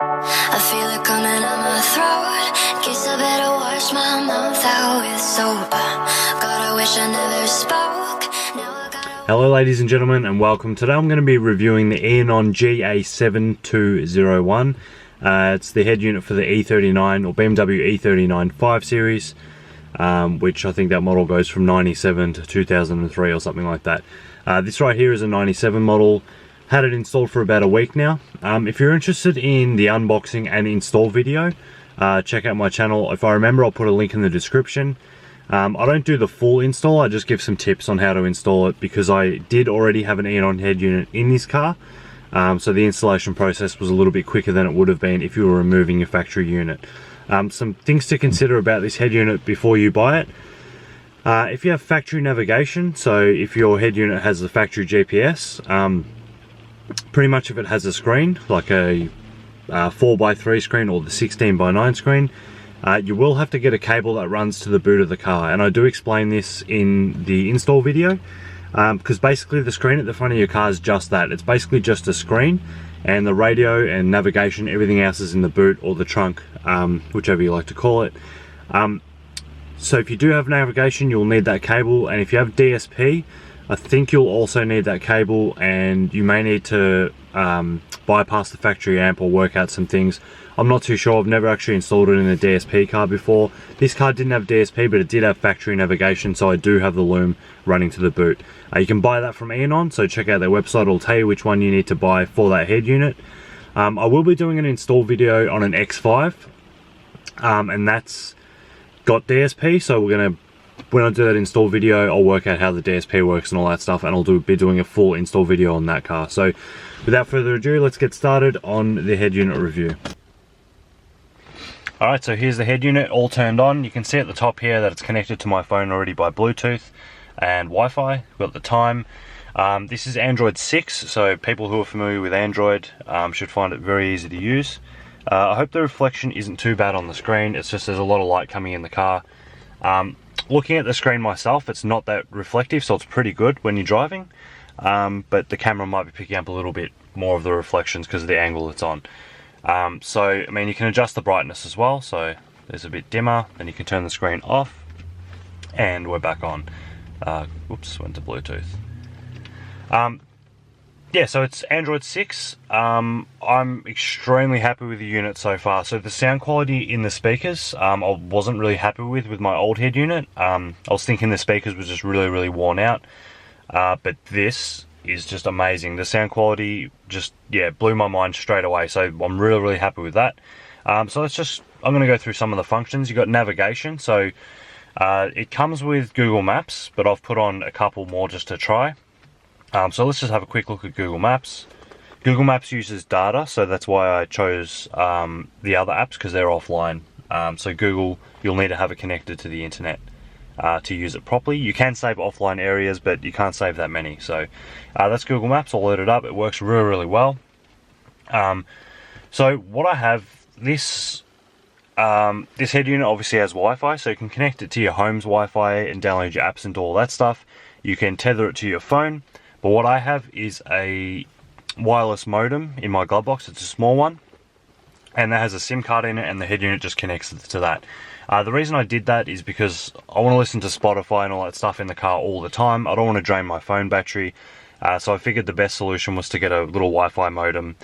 I feel it coming out my throat. Guess I better wash my mouth out with soap. God, I wish I never spoke. Hello ladies and gentlemen, and welcome. Today I'm going to be reviewing the Eonon GA7201. It's the head unit for the E39 or BMW E39 5 Series, which I think that model goes from 97 to 2003 or something like that. This right here is a 97 model. Had it installed for about a week now. If you're interested in the unboxing and install video, check out my channel. If I remember, I'll put a link in the description. I don't do the full install, I just give some tips on how to install it because I did already have an Eonon head unit in this car. So the installation process was a little bit quicker than it would have been if you were removing your factory unit. Some things to consider about this head unit before you buy it. If you have factory navigation, so if your head unit has the factory GPS, pretty much if it has a screen, like a 4x3 screen or the 16x9 screen, you will have to get a cable that runs to the boot of the car, and I do explain this in the install video, because basically the screen at the front of your car is just that. It's basically just a screen, and the radio and navigation, everything else is in the boot or the trunk, whichever you like to call it. So if you do have navigation, you'll need that cable, and if you have DSP, I think you'll also need that cable, and you may need to bypass the factory amp or work out some things. I'm not too sure, I've never actually installed it in a DSP car before. This car didn't have DSP, but it did have factory navigation, so I do have the loom running to the boot. You can buy that from Eonon, so check out their website, it'll tell you which one you need to buy for that head unit. I will be doing an install video on an X5, and that's got DSP, so when I do that install video, I'll work out how the DSP works and all that stuff, and I'll be doing a full install video on that car. So without further ado, let's get started on the head unit review. Alright, so here's the head unit all turned on. You can see at the top here that it's connected to my phone already by Bluetooth and Wi-Fi. We've got the time. This is Android 6, so people who are familiar with Android should find it very easy to use. I hope the reflection isn't too bad on the screen. It's just there's a lot of light coming in the car. Looking at the screen myself, it's not that reflective, so it's pretty good when you're driving, but the camera might be picking up a little bit more of the reflections because of the angle it's on. So I mean, you can adjust the brightness as well, so there's a bit dimmer, then you can turn the screen off, and we're back on. Whoops, went to Bluetooth. Yeah, so it's Android 6. I'm extremely happy with the unit so far. So the sound quality in the speakers, I wasn't really happy with my old head unit. I was thinking the speakers were just really worn out. But this is just amazing. The sound quality just, yeah, blew my mind straight away. So I'm really happy with that. So I'm going to go through some of the functions. You've got navigation. So it comes with Google Maps, but I've put on a couple more just to try. So let's just have a quick look at Google Maps. Google Maps uses data, so that's why I chose the other apps, because they're offline. So Google, you'll need to have it connected to the internet to use it properly. You can save offline areas, but you can't save that many. So that's Google Maps, all loaded up. It works really well. So what I have, this head unit obviously has Wi-Fi, so you can connect it to your home's Wi-Fi and download your apps and do all that stuff. You can tether it to your phone. But what I have is a wireless modem in my glove box. It's a small one, and that has a SIM card in it, and the head unit just connects to that. The reason I did that is because I want to listen to Spotify and all that stuff in the car all the time. I don't want to drain my phone battery, so I figured the best solution was to get a little Wi-Fi modem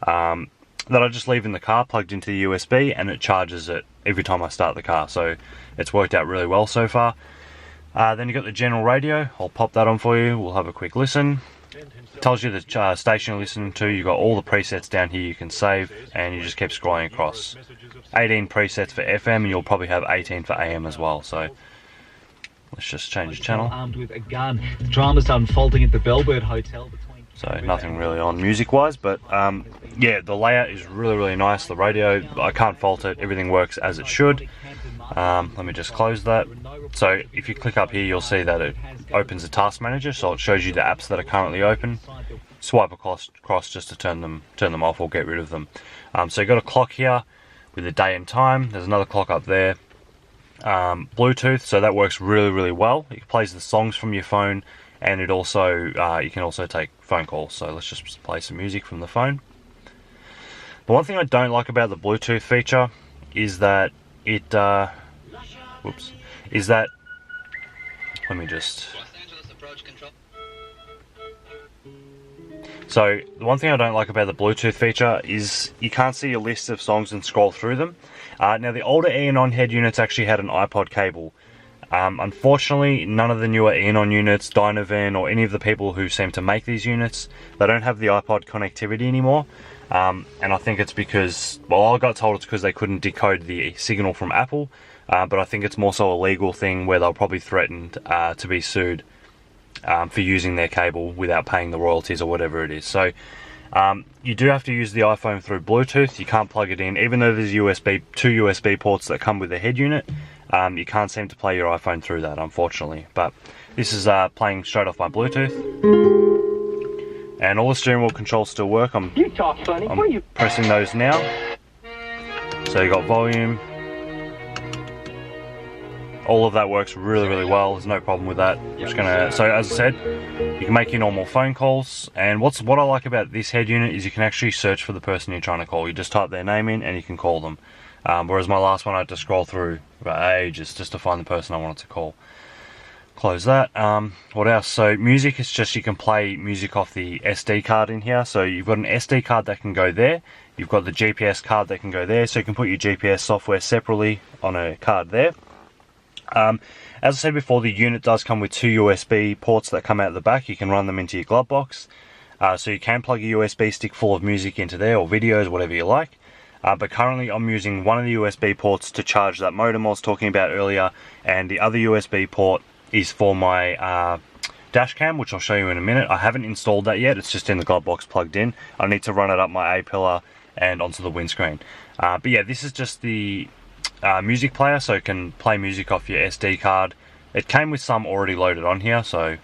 that I just leave in the car plugged into the USB, and it charges it every time I start the car. So it's worked out really well so far. Then you've got the general radio. I'll pop that on for you. We'll have a quick listen. It tells you the station you're listening to. You've got all the presets down here you can save, and you just keep scrolling across. 18 presets for FM, and you'll probably have 18 for AM as well. So let's just change the channel. Armed with a gun. The drama's unfolding at the Bellbird Hotel. So nothing really on music-wise, but yeah, the layout is really nice. The radio, I can't fault it. Everything works as it should. Let me just close that. So if you click up here, you'll see that it opens the task manager, so it shows you the apps that are currently open. Swipe across just to turn them off or get rid of them. So you've got a clock here with the day and time. There's another clock up there. Bluetooth, so that works really well. It plays the songs from your phone, and it also you can also take phone calls. So let's just play some music from the phone. But one thing I don't like about the Bluetooth feature is that it, whoops, is that, let me just, so the one thing I don't like about the Bluetooth feature is you can't see a list of songs and scroll through them. Now the older Eonon head units actually had an iPod cable. Unfortunately, none of the newer Eonon units, Dynovan, or any of the people who seem to make these units, they don't have the iPod connectivity anymore. And I think it's because, well, I got told it's because they couldn't decode the signal from Apple, but I think it's more so a legal thing where they'll probably threaten to be sued for using their cable without paying the royalties or whatever it is. So you do have to use the iPhone through Bluetooth. You can't plug it in, even though there's two USB ports that come with the head unit. You can't seem to play your iPhone through that, unfortunately. But this is playing straight off my Bluetooth. And all the steering wheel controls still work. I'm pressing those now. So you got volume. All of that works really, really well. There's no problem with that. I'm just gonna, so as I said, you can make your normal phone calls. And what I like about this head unit is you can actually search for the person you're trying to call. You just type their name in and you can call them. Whereas my last one I had to scroll through for ages just to find the person I wanted to call. Close that. What else? So music is just, you can play music off the SD card in here. So you've got an SD card that can go there. You've got the GPS card that can go there. So you can put your GPS software separately on a card there. As I said before, the unit does come with two USB ports that come out the back. You can run them into your glove box. So you can plug a USB stick full of music into there, or videos, whatever you like. But currently I'm using one of the USB ports to charge that modem I was talking about earlier, and the other USB port is for my dash cam, which I'll show you in a minute. I haven't installed that yet, it's just in the glove box plugged in. I need to run it up my A-pillar and onto the windscreen. But yeah, this is just the music player, so it can play music off your SD card. It came with some already loaded on here, so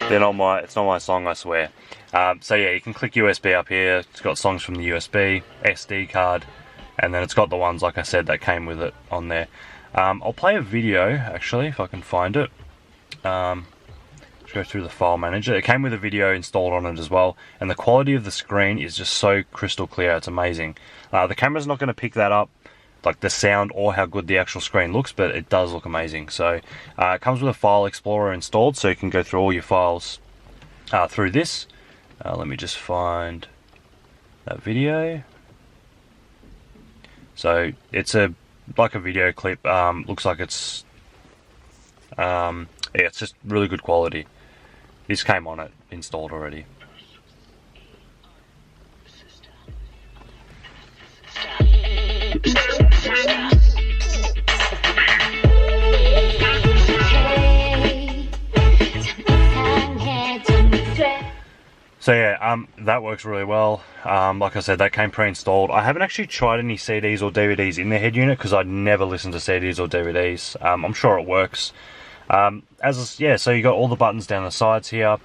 it's not my song, I swear. So yeah, you can click USB up here. It's got songs from the USB, SD card, and then it's got the ones, like I said, that came with it on there. I'll play a video, actually, if I can find it. Let's go through the file manager. It came with a video installed on it as well, and the quality of the screen is just so crystal clear, it's amazing. The camera's not going to pick that up, like the sound or how good the actual screen looks, but it does look amazing. So it comes with a file explorer installed, so you can go through all your files through this. Let me just find that video. So it's like a video clip. Looks like it's yeah, it's just really good quality. This came on it installed already. So yeah, that works really well. Like I said, that came pre-installed. I haven't actually tried any CDs or DVDs in the head unit because I'd never listen to CDs or DVDs. I'm sure it works. So you got all the buttons down the sides here,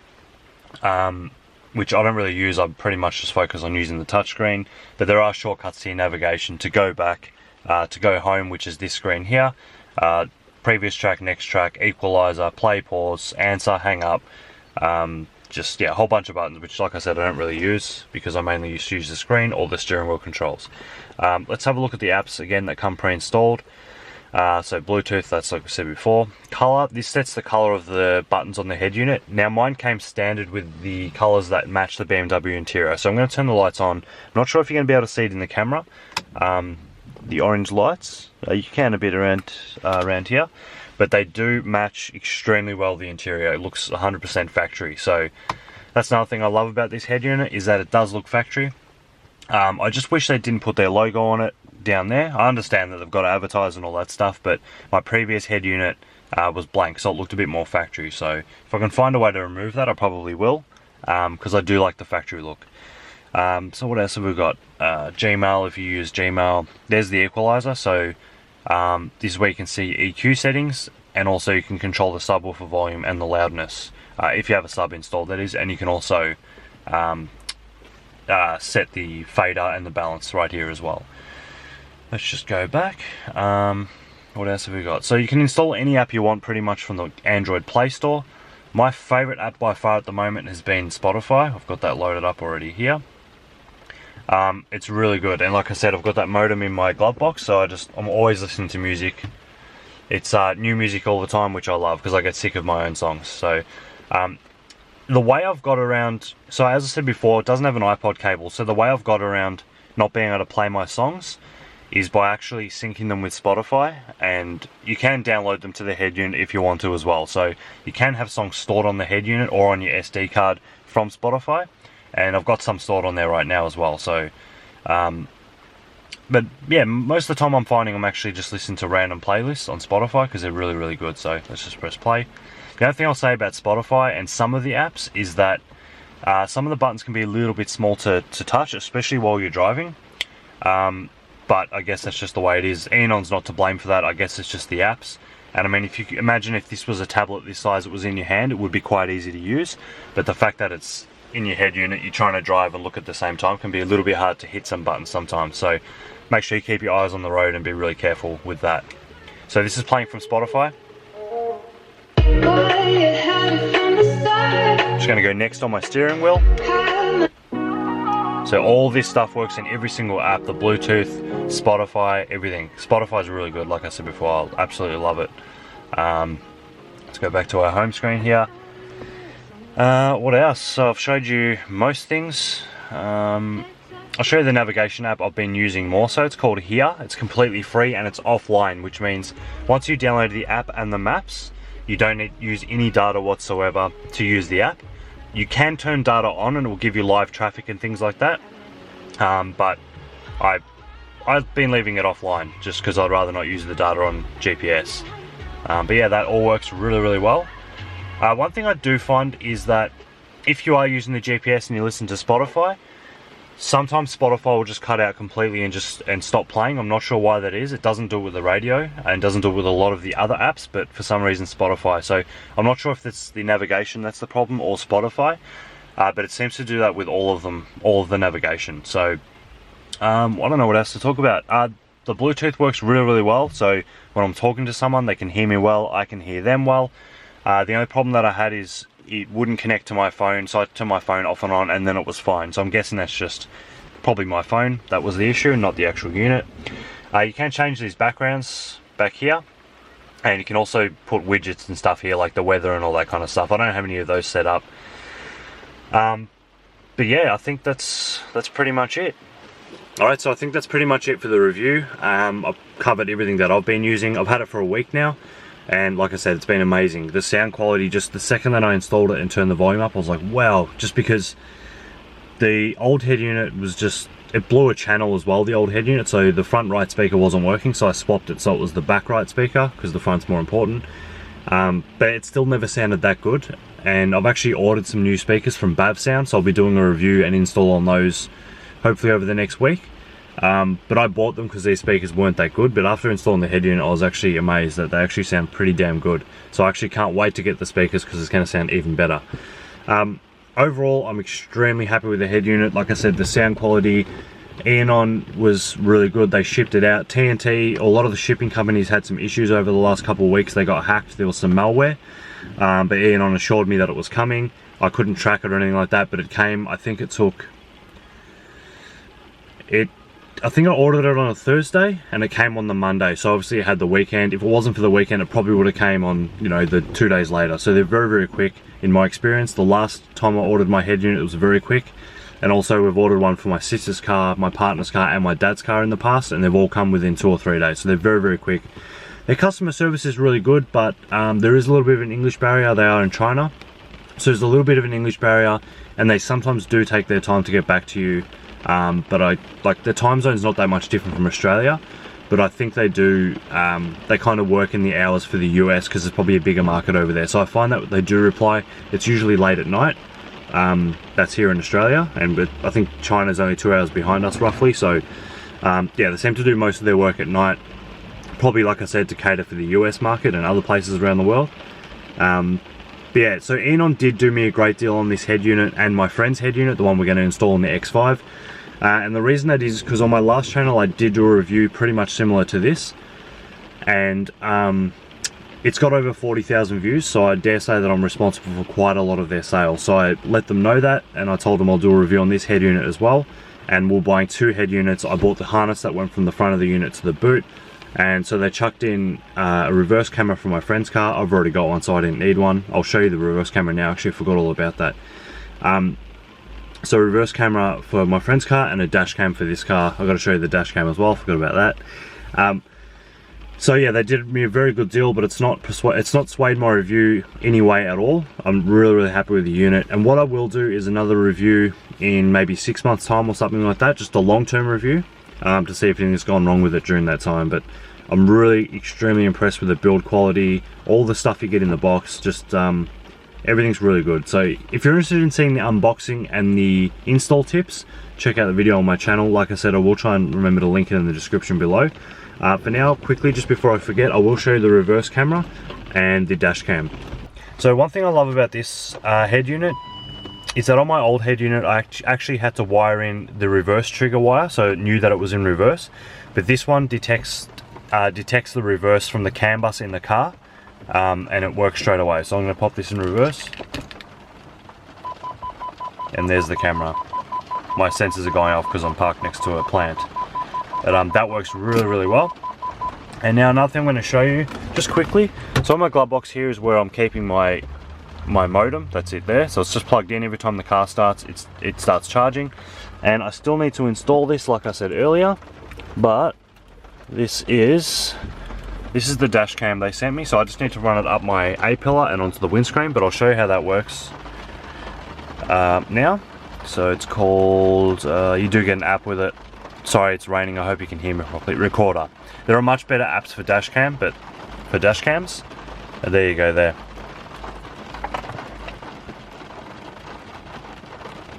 which I don't really use. I pretty much just focus on using the touchscreen. But there are shortcuts to your navigation to go back, to go home, which is this screen here. Previous track, next track, equalizer, play, pause, answer, hang up. Just, yeah, a whole bunch of buttons, which, like I said, I don't really use because I mainly use the screen or the steering wheel controls. Let's have a look at the apps again that come pre-installed. So Bluetooth, that's like I said before. Color, this sets the color of the buttons on the head unit. Now mine came standard with the colors that match the BMW interior. So I'm going to turn the lights on. I'm not sure if you're going to be able to see it in the camera. The orange lights, you can a bit around here. But they do match extremely well the interior. It looks 100% factory. So that's another thing I love about this head unit, is that it does look factory. I just wish they didn't put their logo on it down there. I understand that they've got to advertise and all that stuff, but my previous head unit was blank, so it looked a bit more factory. So if I can find a way to remove that, I probably will, because I do like the factory look. So what else have we got? Gmail, if you use Gmail, there's the equalizer. So this is where you can see EQ settings, and also you can control the subwoofer volume and the loudness, if you have a sub installed, that is. And you can also set the fader and the balance right here as well. Let's just go back. What else have we got? So you can install any app you want pretty much from the Android Play Store. My favourite app by far at the moment has been Spotify. I've got that loaded up already here. It's really good, and like I said, I've got that modem in my glove box, so I'm always listening to music. It's new music all the time, which I love because I get sick of my own songs. So the way I've got around, so as I said before, it doesn't have an iPod cable, so the way I've got around not being able to play my songs is by actually syncing them with Spotify, and you can download them to the head unit if you want to as well. So you can have songs stored on the head unit or on your SD card from Spotify, and I've got some stored on there right now as well. So but yeah, most of the time I'm finding I'm actually just listening to random playlists on Spotify because they're really, really good. So let's just press play. The other thing I'll say about Spotify and some of the apps is that some of the buttons can be a little bit small to touch, especially while you're driving. But I guess that's just the way it is. Eonon's not to blame for that. I guess it's just the apps. And I mean, if you imagine if this was a tablet this size, it was in your hand, it would be quite easy to use. But the fact that it's in your head unit, you're trying to drive and look at the same time, can be a little bit hard to hit some buttons sometimes. So make sure you keep your eyes on the road and be really careful with that. So this is playing from Spotify. Just going to go next on my steering wheel. So all this stuff works in every single app, the Bluetooth, Spotify, everything. Spotify's really good, like I said before, I'll absolutely love it. Let's go back to our home screen here. What else? So I've showed you most things. I'll show you the navigation app I've been using more so. It's called Here. It's completely free and it's offline, which means once you download the app and the maps, you don't need to use any data whatsoever to use the app. You can turn data on and it will give you live traffic and things like that. But I've been leaving it offline just because I'd rather not use the data on GPS. But yeah, that all works really, really well. One thing I do find is that if you are using the GPS and you listen to Spotify, sometimes Spotify will just cut out completely and stop playing. I'm not sure why that is. It doesn't do it with the radio and doesn't do it with a lot of the other apps, but for some reason Spotify. So I'm not sure if it's the navigation that's the problem or Spotify, but it seems to do that with all of them, all of the navigation. So I don't know what else to talk about. The Bluetooth works really, really well. So when I'm talking to someone, they can hear me well, I can hear them well. The only problem that I had is it wouldn't connect to my phone, so I turned my phone off and on and then it was fine. So I'm guessing that's just probably my phone that was the issue, not the actual unit. You can change these backgrounds back here, and you can also put widgets and stuff here like the weather and all that kind of stuff. I don't have any of those set up. But yeah, I think that's pretty much it. Alright, so I think that's pretty much it for the review. I've covered everything that I've been using. I've had it for a week now. And like I said, it's been amazing. The sound quality, just the second that I installed it and turned the volume up, I was like, wow. Just because the old head unit was just, it blew a channel as well, the old head unit. So the front right speaker wasn't working, so I swapped it so it was the back right speaker, because the front's more important. But it still never sounded that good. And I've actually ordered some new speakers from Bav Sound, so I'll be doing a review and install on those hopefully over the next week. But I bought them because these speakers weren't that good, but after installing the head unit I was actually amazed that they actually sound pretty damn good. So I actually can't wait to get the speakers because it's going to sound even better. Overall, I'm extremely happy with the head unit. Like I said, the sound quality, Eonon was really good. They shipped it out. TNT, a lot of the shipping companies had some issues over the last couple of weeks. They got hacked, there was some malware, but Eonon assured me that it was coming. I couldn't track it or anything like that, but it came. I think it took I think I ordered it on a Thursday and it came on the Monday, so obviously it had the weekend. If it wasn't for the weekend, it probably would have came on, you know, the 2 days later. So they're very, very quick in my experience. The last time I ordered my head unit, it was very quick. And also we've ordered one for my sister's car, my partner's car and my dad's car in the past, and they've all come within 2 or 3 days. So they're very, very quick. Their customer service is really good, but there is a little bit of an English barrier. They are in China, so there's a little bit of an English barrier, and they sometimes do take their time to get back to you. But the time zone's not that much different from Australia, but I think they do, they kind of work in the hours for the US because there's probably a bigger market over there. So I find that they do reply. It's usually late at night. That's here in Australia, but I think China's only 2 hours behind us roughly. So yeah, they seem to do most of their work at night, probably, like I said, to cater for the US market and other places around the world. But yeah, so Eonon did do me a great deal on this head unit and my friend's head unit, the one we're going to install on the X5. And the reason that is because on my last channel I did do a review pretty much similar to this, and It's got over 40,000 views, so I dare say that I'm responsible for quite a lot of their sales. So I let them know that, and I told them I'll do a review on this head unit as well. And we're buying 2 head units. I bought the harness that went from the front of the unit to the boot, and so they chucked in a reverse camera for my friend's car. I've already got one, so I didn't need one. I'll show you the reverse camera now. Actually, I forgot all about that. So reverse camera for my friend's car and a dash cam for this car. I've got to show you the dash cam as well, forgot about that. So yeah, they did me a very good deal, but it's not swayed my review anyway at all. I'm really happy with the unit, and what I will do is another review in maybe 6 months time or something like that, just a long-term review, to see if anything's gone wrong with it during that time. But I'm really extremely impressed with the build quality, all the stuff you get in the box, just everything's really good. So if you're interested in seeing the unboxing and the install tips, check out the video on my channel. Like I said, I will try and remember to link it in the description below. For now, quickly, just before I forget, I will show you the reverse camera and the dash cam. So one thing I love about this head unit is that on my old head unit, I actually had to wire in the reverse trigger wire, so it knew that it was in reverse. But this one detects the reverse from the CAN bus in the car, and it works straight away. So I'm going to pop this in reverse, and there's the camera. My sensors are going off because I'm parked next to a plant. But that works really well. And now another thing I'm going to show you just quickly. So on my glove box here is where I'm keeping my modem. That's it there. So it's just plugged in. Every time the car starts, it starts charging. And I still need to install this, like I said earlier. But this is the dash cam they sent me. So I just need to run it up my A-pillar and onto the windscreen. But I'll show you how that works now. So it's called, you do get an app with it. Sorry, it's raining. I hope you can hear me properly. Recorder. There are much better apps for dash cam, but for dash cams, there you go there.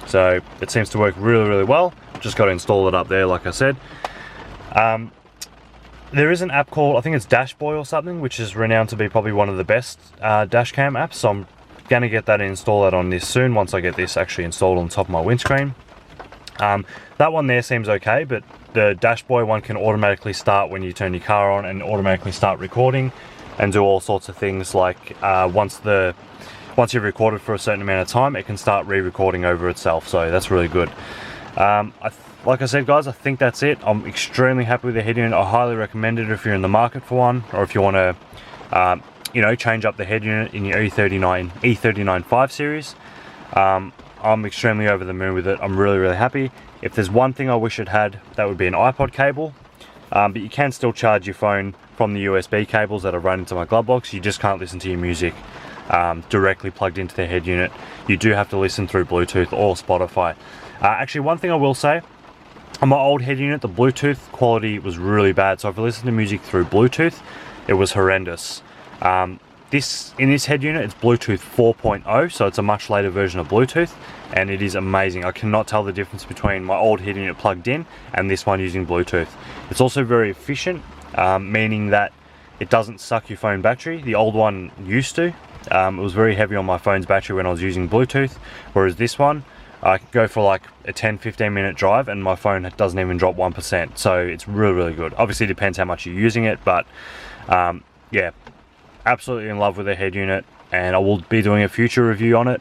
So it seems to work really well. Just got to install it up there, like I said. There is an app called, I think it's Dashboy or something, which is renowned to be probably one of the best dash cam apps. So I'm going to get that and install that on this soon, once I get this actually installed on top of my windscreen. That one there seems okay, but the Dashboy one can automatically start when you turn your car on and automatically start recording and do all sorts of things, like once you've recorded for a certain amount of time, it can start re-recording over itself. So that's really good. Like I said, guys, I think that's it. I'm extremely happy with the head unit. I highly recommend it if you're in the market for one, or if you want to you know, change up the head unit in your E39 5 series. I'm extremely over the moon with it. I'm really happy. If there's one thing I wish it had, that would be an iPod cable. But you can still charge your phone from the USB cables that are run into my glove box. You just can't listen to your music directly plugged into the head unit. You do have to listen through Bluetooth or Spotify. Actually, one thing I will say, on my old head unit, the Bluetooth quality was really bad. So if I listened to music through Bluetooth, it was horrendous. In this head unit, it's Bluetooth 4.0, so it's a much later version of Bluetooth, and it is amazing. I cannot tell the difference between my old head unit plugged in and this one using Bluetooth. It's also very efficient, meaning that it doesn't suck your phone battery. The old one used to. It was very heavy on my phone's battery when I was using Bluetooth, whereas this one, I could go for like a 10-15 minute drive and my phone doesn't even drop 1%. So it's really good. Obviously it depends how much you're using it, but yeah, absolutely in love with the head unit, and I will be doing a future review on it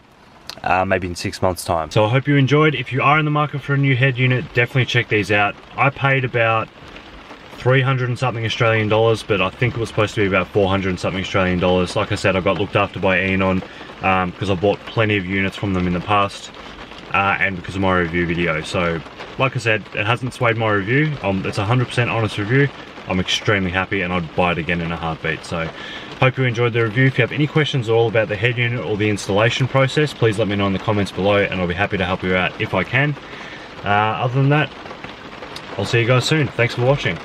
maybe in 6 months time. So I hope you enjoyed. If you are in the market for a new head unit, definitely check these out. I paid about 300 and something Australian dollars, but I think it was supposed to be about 400 and something Australian dollars. Like I said, I got looked after by Eonon because I bought plenty of units from them in the past, and because of my review video. So like I said, it hasn't swayed my review. It's a 100% honest review. I'm extremely happy, and I'd buy it again in a heartbeat. So hope you enjoyed the review. If you have any questions at all about the head unit or the installation process, please let me know in the comments below, and I'll be happy to help you out if I can. Other than that, I'll see you guys soon. Thanks for watching.